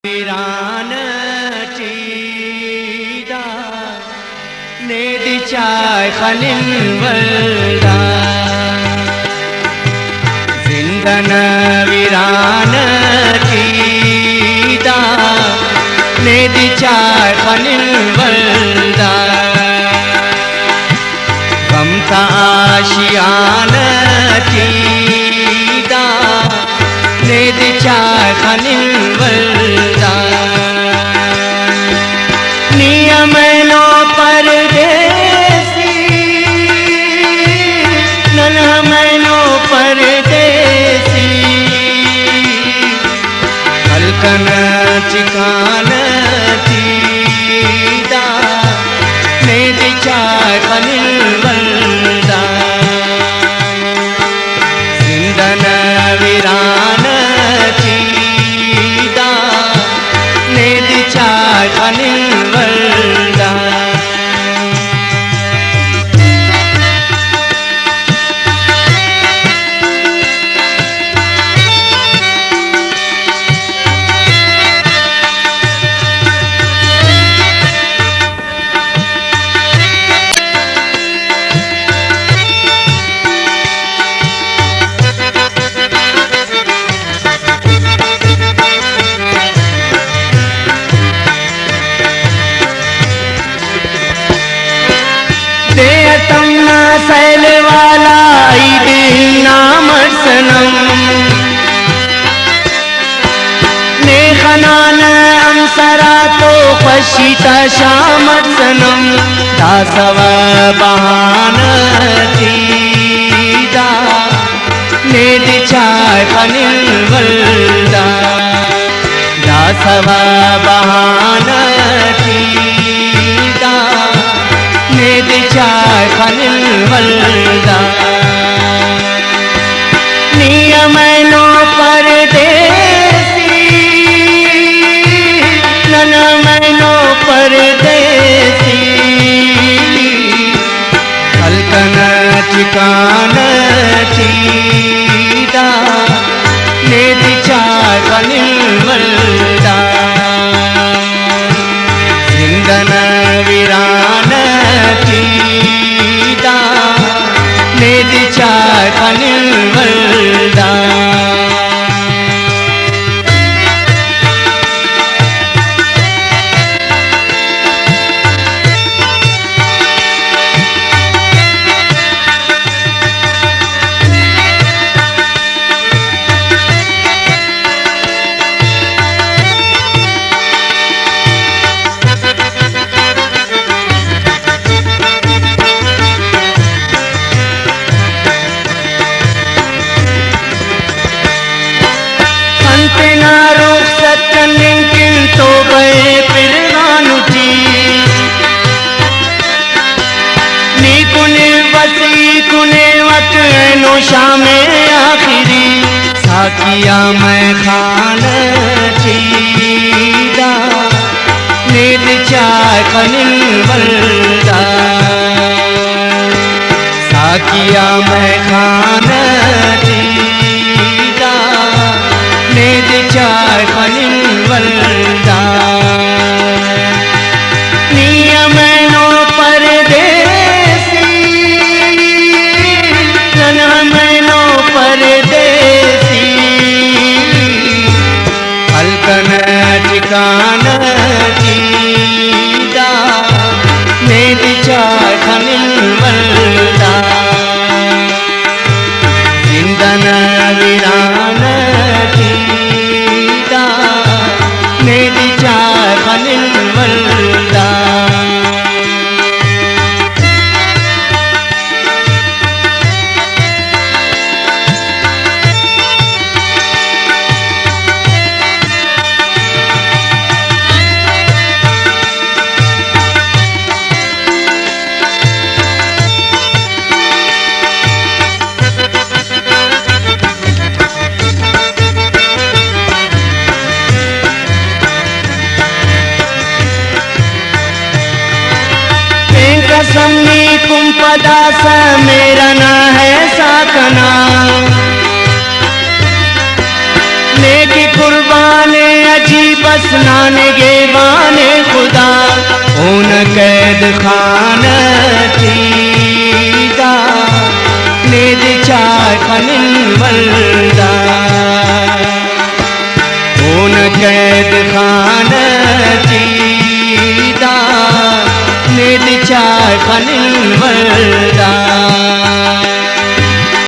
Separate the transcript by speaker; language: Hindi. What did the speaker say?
Speaker 1: वीरान चीदा नेदी चाय खलिल वल्दा जिंदन वीरान चीदा नेदी चाय खलिल वल्दा गमता आशियान चीदा नेदी चाय खलिल वल्दा नियमनो परदेसी ननमनो परदेसी हलकन चिकान चीदा नेदी चाय खलिल वल्दा जिंदन वीरान चीदा नेदी चाय खलिल वल्दा तमना सैल वाला ईद नाम सनम ने खनान अमसरा तो पशीता शामत सनम दासवा बहान चीदा नेदी चाय खलिल वल्दा दासवा बहान चीदा नेदी चाय खलिल वल्दा नियमनो परदेसी ननमनो परदेसी हलकन चिकान चीदा नेदी चाय खलिल वल्दा जिंदन वीरान चीदा नेदी चाय खलिल वल्दा शामे आखिरी साकिया मैं खान चीदा नेदी चाय खलिल वल्दा साकिया मैं खान चीदा नेदी चाय खलिल वल्दा नियमनो परदेसी ननमनो परदेसी हलकन चिकान चीदा नेदी चाय खलिल वल्दा जिंदन वीरान चीदा नेदी चाय खलिल वल्दा समनी कुम पदास मेरा ना है साकना नेकी कुर्बान अजीब बस नाने गे बाने खुदा उन कैद खानतीदा नेद चाय खनिल वल्दा उन कैद खानतीदा नेद चाय खनिल वल्दा